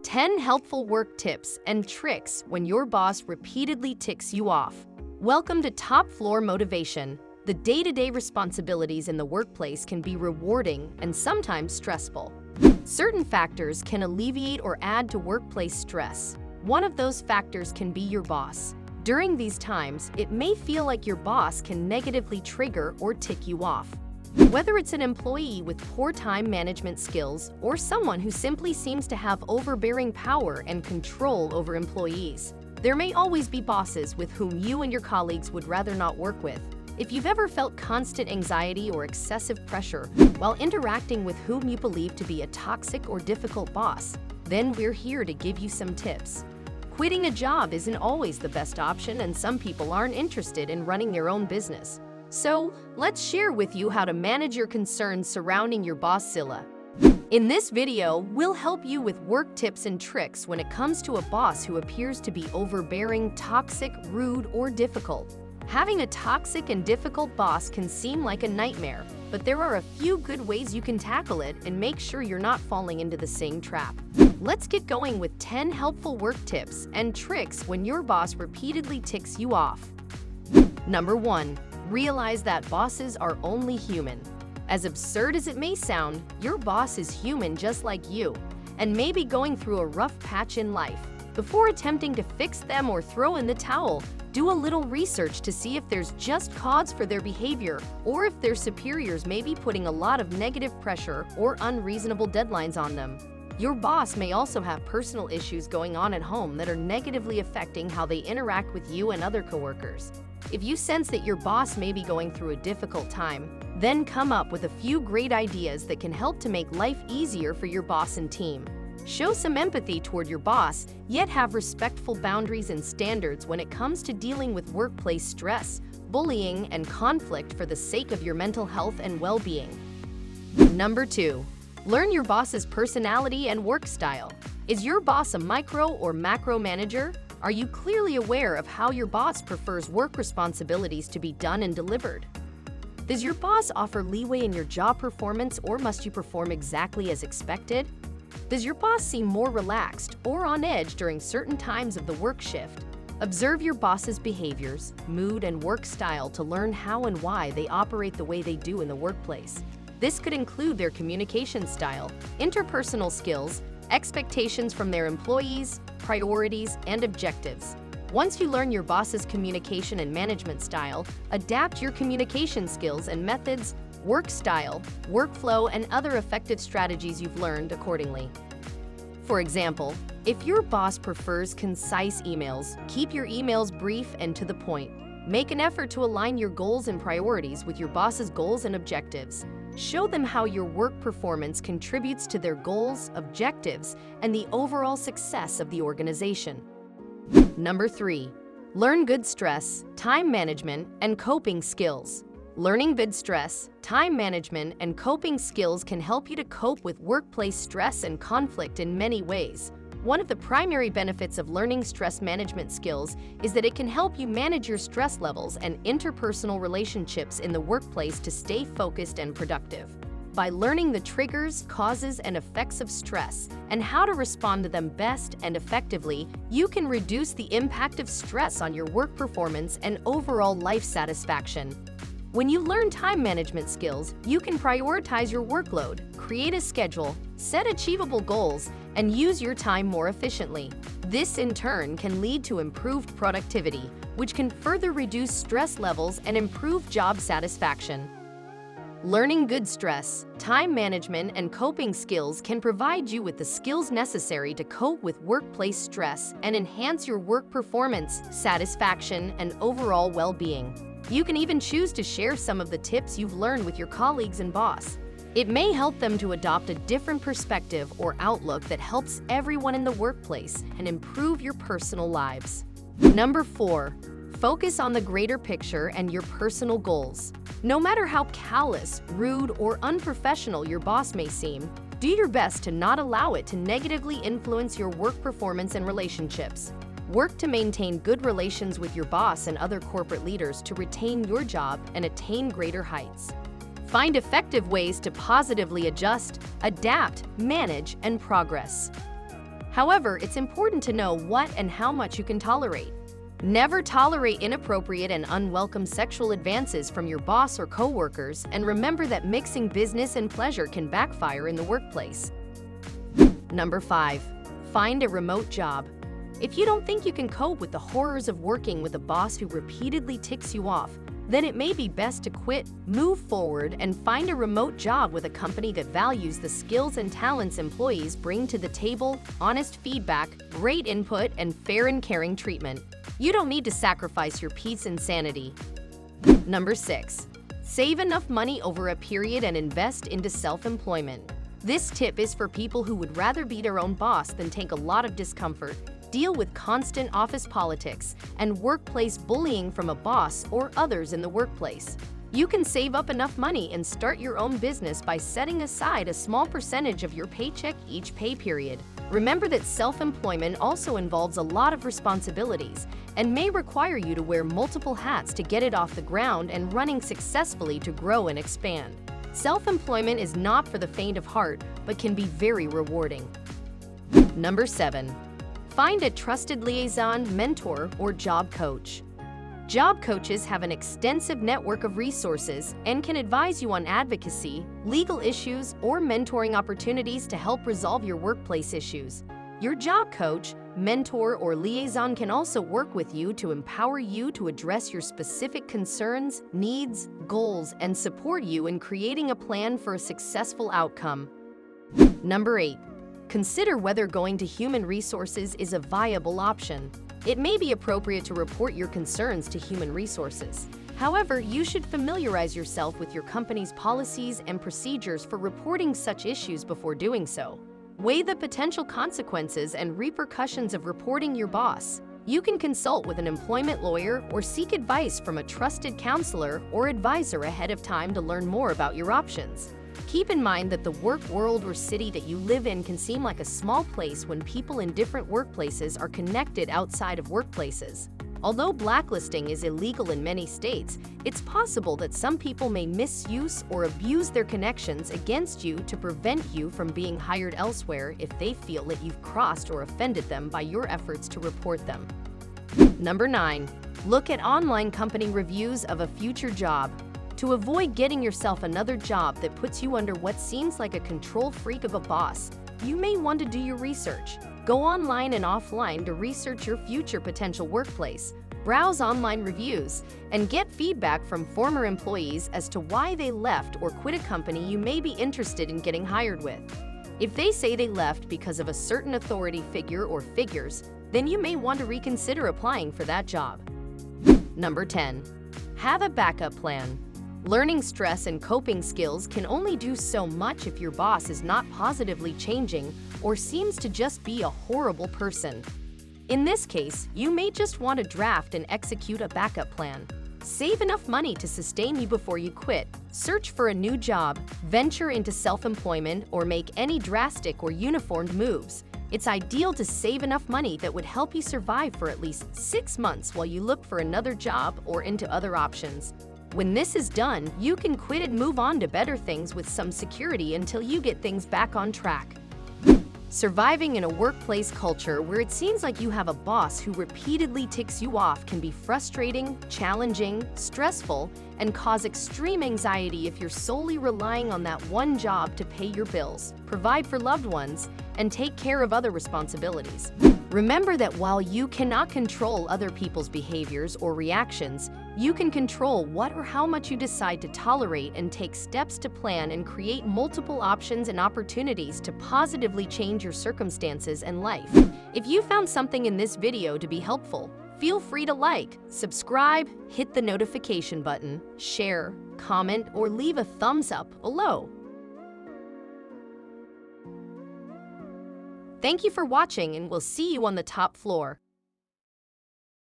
10 helpful work tips and tricks when your boss repeatedly ticks you off. Welcome to Top Floor Motivation. The day-to-day responsibilities in the workplace can be rewarding and sometimes stressful. Certain factors can alleviate or add to workplace stress. One of those factors can be your boss. During these times, it may feel like your boss can negatively trigger or tick you off. Whether it's an employee with poor time management skills or someone who simply seems to have overbearing power and control over employees, there may always be bosses with whom you and your colleagues would rather not work with. If you've ever felt constant anxiety or excessive pressure while interacting with whom you believe to be a toxic or difficult boss, then we're here to give you some tips. Quitting a job isn't always the best option, and some people aren't interested in running their own business. So, let's share with you how to manage your concerns surrounding your boss Zilla. In this video, we'll help you with work tips and tricks when it comes to a boss who appears to be overbearing, toxic, rude, or difficult. Having a toxic and difficult boss can seem like a nightmare, but there are a few good ways you can tackle it and make sure you're not falling into the same trap. Let's get going with 10 helpful work tips and tricks when your boss repeatedly ticks you off. Number 1. Realize that bosses are only human. As absurd as it may sound, your boss is human just like you, and may be going through a rough patch in life. Before attempting to fix them or throw in the towel, do a little research to see if there's just cause for their behavior, or if their superiors may be putting a lot of negative pressure or unreasonable deadlines on them. Your boss may also have personal issues going on at home that are negatively affecting how they interact with you and other coworkers. If you sense that your boss may be going through a difficult time, then come up with a few great ideas that can help to make life easier for your boss and team. Show some empathy toward your boss, yet have respectful boundaries and standards when it comes to dealing with workplace stress, bullying, and conflict for the sake of your mental health and well-being. Number 2. Learn your boss's personality and work style. Is your boss a micro or macro manager? Are you clearly aware of how your boss prefers work responsibilities to be done and delivered? Does your boss offer leeway in your job performance, or must you perform exactly as expected? Does your boss seem more relaxed or on edge during certain times of the work shift? Observe your boss's behaviors, mood, and work style to learn how and why they operate the way they do in the workplace. This could include their communication style, interpersonal skills, expectations from their employees, priorities, and objectives. Once you learn your boss's communication and management style, adapt your communication skills and methods, work style, workflow, and other effective strategies you've learned accordingly. For example, if your boss prefers concise emails, keep your emails brief and to the point. Make an effort to align your goals and priorities with your boss's goals and objectives. Show them how your work performance contributes to their goals, objectives, and the overall success of the organization. Number 3. Learn good stress, time management, and coping skills. Learning good stress, time management, and coping skills can help you to cope with workplace stress and conflict in many ways. One of the primary benefits of learning stress management skills is that it can help you manage your stress levels and interpersonal relationships in the workplace to stay focused and productive. By learning the triggers, causes, and effects of stress and how to respond to them best and effectively, you can reduce the impact of stress on your work performance and overall life satisfaction. When you learn time management skills, you can prioritize your workload, create a schedule, set achievable goals, and use your time more efficiently. This, in turn, can lead to improved productivity, which can further reduce stress levels and improve job satisfaction. Learning good stress, time management, and coping skills can provide you with the skills necessary to cope with workplace stress and enhance your work performance, satisfaction, and overall well-being. You can even choose to share some of the tips you've learned with your colleagues and boss. It may help them to adopt a different perspective or outlook that helps everyone in the workplace and improve your personal lives. Number 4. Focus on the greater picture and your personal goals. No matter how callous, rude, or unprofessional your boss may seem, do your best to not allow it to negatively influence your work performance and relationships. Work to maintain good relations with your boss and other corporate leaders to retain your job and attain greater heights. Find effective ways to positively adjust, adapt, manage, and progress. However, it's important to know what and how much you can tolerate. Never tolerate inappropriate and unwelcome sexual advances from your boss or coworkers, and remember that mixing business and pleasure can backfire in the workplace. Number 5. Find a remote job. If you don't think you can cope with the horrors of working with a boss who repeatedly ticks you off, then it may be best to quit, move forward, and find a remote job with a company that values the skills and talents employees bring to the table, honest feedback, great input, and fair and caring treatment. You don't need to sacrifice your peace and sanity. Number 6. Save enough money over a period and invest into self-employment. This tip is for people who would rather be their own boss than take a lot of discomfort, deal with constant office politics, and workplace bullying from a boss or others in the workplace. You can save up enough money and start your own business by setting aside a small percentage of your paycheck each pay period. Remember that self-employment also involves a lot of responsibilities and may require you to wear multiple hats to get it off the ground and running successfully to grow and expand. Self-employment is not for the faint of heart, but can be very rewarding. Number 7. Find a trusted liaison, mentor, or job coach. Job coaches have an extensive network of resources and can advise you on advocacy, legal issues, or mentoring opportunities to help resolve your workplace issues. Your job coach, mentor, or liaison can also work with you to empower you to address your specific concerns, needs, goals, and support you in creating a plan for a successful outcome. Number 8. Consider whether going to human resources is a viable option. It may be appropriate to report your concerns to human resources. However, you should familiarize yourself with your company's policies and procedures for reporting such issues before doing so. Weigh the potential consequences and repercussions of reporting your boss. You can consult with an employment lawyer or seek advice from a trusted counselor or advisor ahead of time to learn more about your options. Keep in mind that the work world or city that you live in can seem like a small place when people in different workplaces are connected outside of workplaces. Although blacklisting is illegal in many states, it's possible that some people may misuse or abuse their connections against you to prevent you from being hired elsewhere if they feel that you've crossed or offended them by your efforts to report them. Number 9. Look at online company reviews of a future job. To avoid getting yourself another job that puts you under what seems like a control freak of a boss, you may want to do your research. Go online and offline to research your future potential workplace, browse online reviews, and get feedback from former employees as to why they left or quit a company you may be interested in getting hired with. If they say they left because of a certain authority figure or figures, then you may want to reconsider applying for that job. Number 10. Have a backup plan. Learning stress and coping skills can only do so much if your boss is not positively changing or seems to just be a horrible person. In this case, you may just want to draft and execute a backup plan. Save enough money to sustain you before you quit, search for a new job, venture into self-employment, or make any drastic or uniformed moves. It's ideal to save enough money that would help you survive for at least 6 months while you look for another job or into other options. When this is done, you can quit and move on to better things with some security until you get things back on track. Surviving in a workplace culture where it seems like you have a boss who repeatedly ticks you off can be frustrating, challenging, stressful, and cause extreme anxiety if you're solely relying on that one job to pay your bills, provide for loved ones, and take care of other responsibilities. Remember that while you cannot control other people's behaviors or reactions, you can control what or how much you decide to tolerate and take steps to plan and create multiple options and opportunities to positively change your circumstances and life. If you found something in this video to be helpful, feel free to like, subscribe, hit the notification button, share, comment, or leave a thumbs up below. Thank you for watching, and we'll see you on the top floor.